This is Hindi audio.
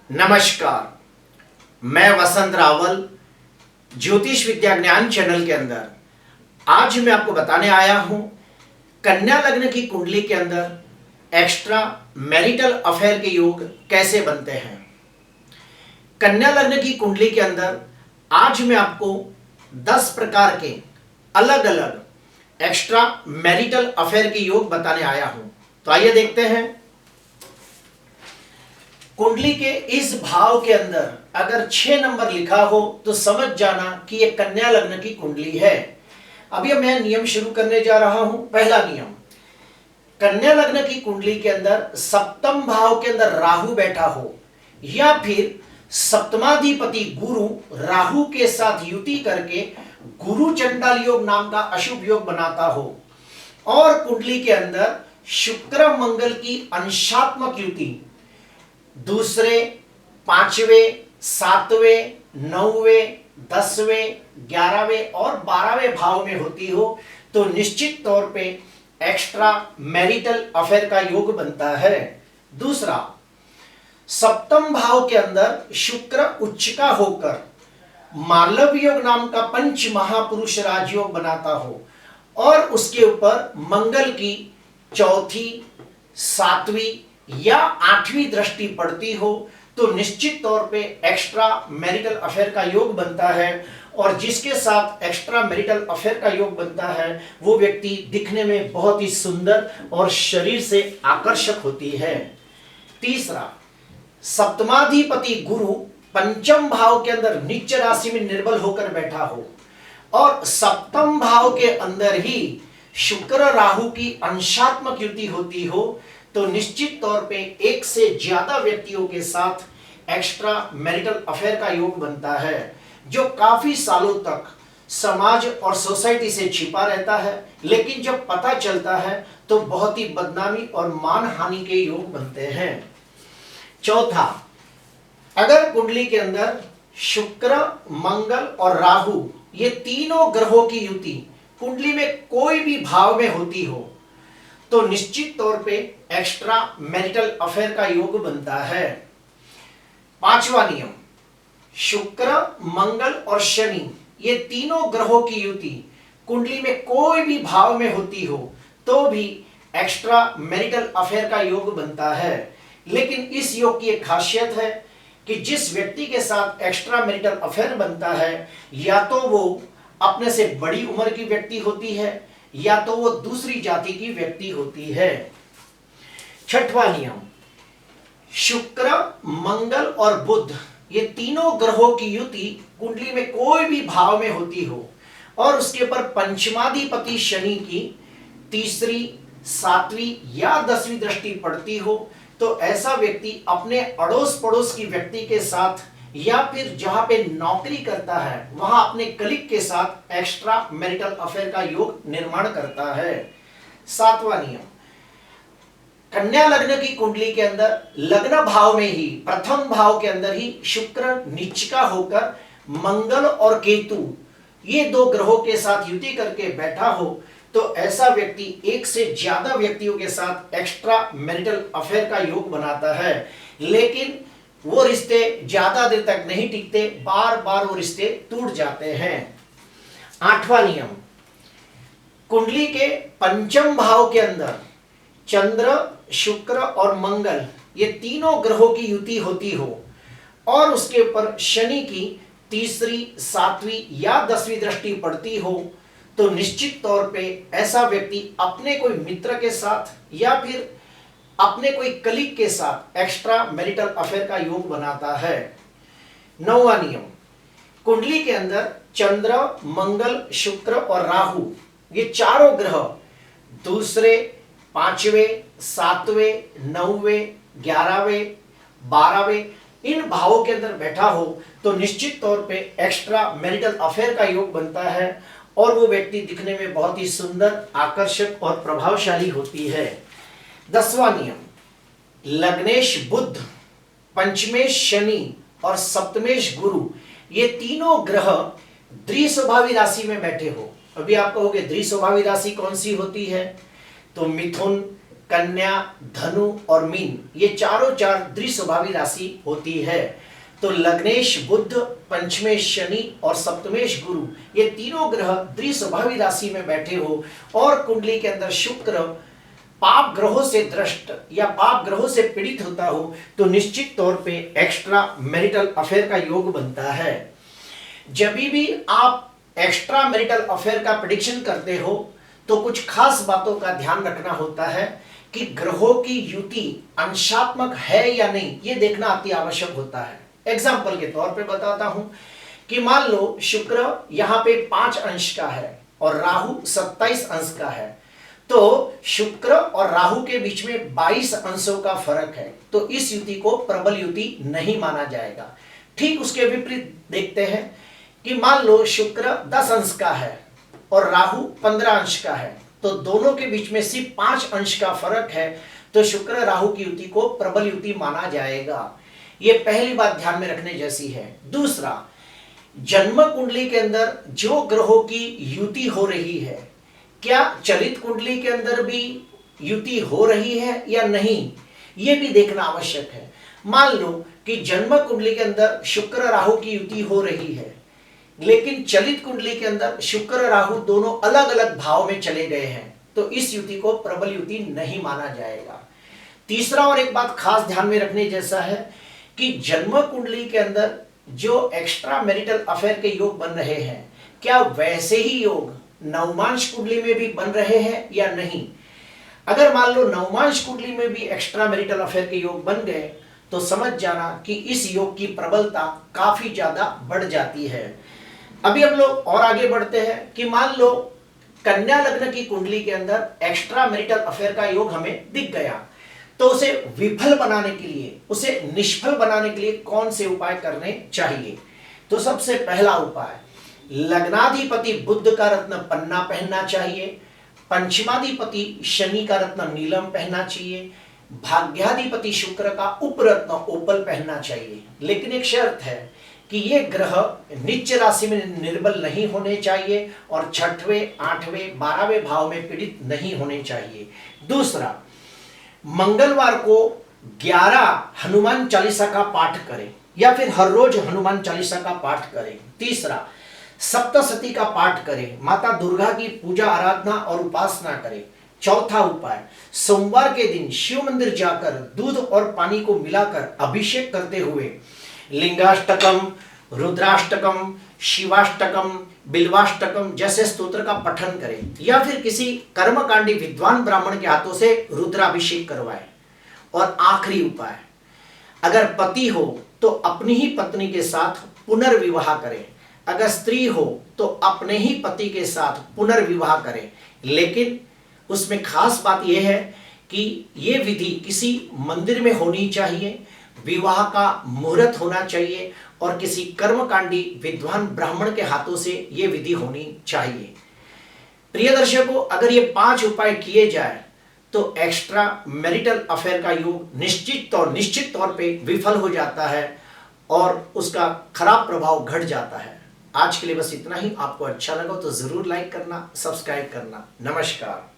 नमस्कार, मैं वसंत रावल ज्योतिष विद्या ज्ञान चैनल के अंदर आज मैं आपको बताने आया हूं कन्या लग्न की कुंडली के अंदर एक्स्ट्रा मैरिटल अफेयर के योग कैसे बनते हैं। कन्या लग्न की कुंडली के अंदर आज मैं आपको 10 प्रकार के अलग अलग एक्स्ट्रा मैरिटल अफेयर के योग बताने आया हूं। तो आइए देखते हैं। कुंडली के इस भाव के अंदर अगर 6 नंबर लिखा हो तो समझ जाना कि यह कन्या लग्न की कुंडली है। अभी मैं नियम शुरू करने जा रहा हूं। पहला नियम, कन्या लग्न की कुंडली के अंदर सप्तम भाव के अंदर राहु बैठा हो या फिर सप्तमाधिपति गुरु राहु के साथ युति करके गुरु चंडाल योग नाम का अशुभ योग बनाता हो और कुंडली के अंदर शुक्र मंगल की अंशात्मक युति दूसरे, पांचवें, सातवें, नौवें, 10वें, 11वें और 12वें भाव में होती हो तो निश्चित तौर पे एक्स्ट्रा मैरिटल अफेयर का योग बनता है। दूसरा, सप्तम भाव के अंदर शुक्र उच्च का होकर मालव योग नाम का पंच महापुरुष राजयोग बनाता हो और उसके ऊपर मंगल की चौथी, सातवीं या 8वीं दृष्टि पड़ती हो तो निश्चित तौर पे एक्स्ट्रा मैरिटल अफेयर का योग बनता है। और जिसके साथ एक्स्ट्रा मैरिटल अफेयर का योग बनता है वो व्यक्ति दिखने में बहुत ही सुंदर और शरीर से आकर्षक होती है। तीसरा, सप्तमाधिपति गुरु पंचम भाव के अंदर नीच राशि में निर्बल होकर बैठा हो और सप्तम भाव के अंदर ही शुक्र राहु की अंशात्मक युति होती हो तो निश्चित तौर पे एक से ज्यादा व्यक्तियों के साथ एक्स्ट्रा मैरिटल अफेयर का योग बनता है जो काफी सालों तक समाज और सोसाइटी से छिपा रहता है, लेकिन जब पता चलता है तो बहुत ही बदनामी और मानहानि के योग बनते हैं। चौथा, अगर कुंडली के अंदर शुक्र, मंगल और राहु ये तीनों ग्रहों की युति कुंडली में कोई भी भाव में होती हो तो निश्चित तौर पे एक्स्ट्रा मैरिटल अफेयर का योग बनता है। पांचवा नियम, शुक्र, मंगल और शनि ये तीनों ग्रहों की युति कुंडली में कोई भी भाव में होती हो तो भी एक्स्ट्रा मैरिटल अफेयर का योग बनता है। लेकिन इस योग की एक खासियत है कि जिस व्यक्ति के साथ एक्स्ट्रा मैरिटल अफेयर बनता है या तो वो अपने से बड़ी उम्र की व्यक्ति होती है या तो वो दूसरी जाति की व्यक्ति होती है। छठवां नियम, शुक्र, मंगल और बुध ये तीनों ग्रहों की युति कुंडली में कोई भी भाव में होती हो और उसके ऊपर पंचमाधिपति शनि की तीसरी, सातवीं या 10वीं दृष्टि पड़ती हो तो ऐसा व्यक्ति अपने अड़ोस पड़ोस की व्यक्ति के साथ या फिर जहां पे नौकरी करता है वहां अपने कलीग के साथ एक्स्ट्रा मैरिटल अफेयर का योग निर्माण करता है। सातवां नियम, कन्या लग्न की कुंडली के अंदर लग्न भाव में ही प्रथम भाव के अंदर ही शुक्र नीच का होकर मंगल और केतु ये दो ग्रहों के साथ युति करके बैठा हो तो ऐसा व्यक्ति एक से ज्यादा व्यक्तियों के साथ एक्स्ट्रा मैरिटल अफेयर का योग बनाता है, लेकिन वो रिश्ते ज्यादा देर तक नहीं टिकते, बार बार वो रिश्ते टूट जाते हैं। आठवां नियम, कुंडली के पंचम भाव के अंदर चंद्र, शुक्र और मंगल ये तीनों ग्रहों की युति होती हो और उसके ऊपर शनि की तीसरी, सातवीं या 10वीं दृष्टि पड़ती हो तो निश्चित तौर पे ऐसा व्यक्ति अपने कोई मित्र के साथ या फिर अपने कोई कलीग के साथ एक्स्ट्रा मैरिटल अफेयर का योग बनाता है। नौवां नियम, कुंडली के अंदर चंद्र, मंगल, शुक्र और राहु ये चारों ग्रह दूसरे, पांचवें, सातवें, 9वें, 11वें, 12वें इन भावों के अंदर बैठा हो तो निश्चित तौर पे एक्स्ट्रा मैरिटल अफेयर का योग बनता है और वो व्यक्ति दिखने में बहुत ही सुंदर, आकर्षक और प्रभावशाली होती है। 10वां नियम, लग्नेश बुध, पंचमेश शनि और सप्तमेश गुरु ये तीनों ग्रह द्विस्वभावी राशि में बैठे हो। अभी आप कहोगे द्विस्वभावी राशि कौन सी होती है? तो मिथुन, कन्या, धनु और मीन, ये चारों चार द्विस्वभावी राशि होती है। तो लग्नेश बुध, पंचमेश शनि और सप्तमेश गुरु, ये तीनों ग्रह द्विस्वभावी राशि में बैठे हो और कुंडली के अंदर शुक्र पाप ग्रहों से द्रष्ट या पाप ग्रहों से पीड़ित होता हो तो निश्चित तौर पे एक्स्ट्रा मैरिटल अफेयर का योग बनता है। जब भी आप एक्स्ट्रा मैरिटल अफेयर का प्रेडिक्शन करते हो तो कुछ खास बातों का ध्यान रखना होता है कि ग्रहों की युति अंशात्मक है या नहीं, ये देखना अति आवश्यक होता है। एग्जाम्पल के तौर पे बताता हूं कि मान लो शुक्र यहां पे 5 अंश का है और राहु 27 अंश का है, तो शुक्र और राहु के बीच में 22 अंशों का फर्क है, तो इस युति को प्रबल युति नहीं माना जाएगा। ठीक उसके विपरीत देखते हैं कि मान लो शुक्र 10 अंश का है और राहु 15 अंश का है, तो दोनों के बीच में सिर्फ 5 अंश का फर्क है, तो शुक्र राहु की युति को प्रबल युति माना जाएगा। ये पहली बात ध्यान में रखने जैसी है। दूसरा, जन्म कुंडली के अंदर जो ग्रहों की युति हो रही है, क्या चलित कुंडली के अंदर भी युति हो रही है या नहीं, ये भी देखना आवश्यक है। मान लो कि जन्म कुंडली के अंदर शुक्र राहु की युति हो रही है, लेकिन चलित कुंडली के अंदर शुक्र राहु दोनों अलग अलग भाव में चले गए हैं, तो इस युति को प्रबल युति नहीं माना जाएगा। तीसरा और एक बात खास ध्यान में रखने जैसा है कि जन्म कुंडली के अंदर जो एक्स्ट्रा मैरिटल अफेयर के योग बन रहे हैं, क्या वैसे ही योग नवमांश कुंडली में भी बन रहे हैं या नहीं। अगर मान लो नवमांश कुंडली में भी एक्स्ट्रा मैरिटल अफेयर के योग बन गए तो समझ जाना कि इस योग की प्रबलता काफी ज्यादा बढ़ जाती है। अभी हम लोग और आगे बढ़ते हैं कि मान लो कन्या लग्न की कुंडली के अंदर एक्स्ट्रा मैरिटल अफेयर का योग हमें दिख गया, तो उसे विफल बनाने के लिए, उसे निष्फल बनाने के लिए कौन से उपाय करने चाहिए। तो सबसे पहला उपाय, लग्नाधिपति बुध का रत्न पन्ना पहनना चाहिए, पंचमाधिपति शनि का रत्न नीलम पहनना चाहिए, भाग्याधिपति शुक्र का उपरत्न ओपल पहनना चाहिए। लेकिन एक शर्त है कि ये ग्रह नीच राशि में निर्बल नहीं होने चाहिए और 6वें, 8वें, 12वें भाव में पीड़ित नहीं होने चाहिए। दूसरा, मंगलवार को 11 हनुमान चालीसा का पाठ करें या फिर हर रोज हनुमान चालीसा का पाठ करें। तीसरा, सप्तशती का पाठ करें, माता दुर्गा की पूजा आराधना और उपासना करें। चौथा उपाय, सोमवार के दिन शिव मंदिर जाकर दूध और पानी को मिलाकर अभिषेक करते हुए लिंगाष्टकम, रुद्राष्टकम, शिवाष्टकम, बिल्वाष्टकम जैसे स्तोत्र का पठन करें या फिर किसी कर्मकांडी विद्वान ब्राह्मण के हाथों से रुद्राभिषेक करवाएं। और आखिरी उपाय, अगर पति हो तो अपनी ही पत्नी के साथ पुनर्विवाह करें, अगर स्त्री हो तो अपने ही पति के साथ पुनर्विवाह करें। लेकिन उसमें खास बात यह है कि यह विधि किसी मंदिर में होनी चाहिए, विवाह का मुहूर्त होना चाहिए और किसी कर्मकांडी विद्वान ब्राह्मण के हाथों से यह विधि होनी चाहिए। प्रिय दर्शकों, अगर ये 5 उपाय किए जाए तो एक्स्ट्रा मैरिटल अफेयर का योग निश्चित तौर पे विफल हो जाता है और उसका खराब प्रभाव घट जाता है। आज के लिए बस इतना ही। आपको अच्छा लगा तो जरूर लाइक करना, सब्सक्राइब करना। नमस्कार।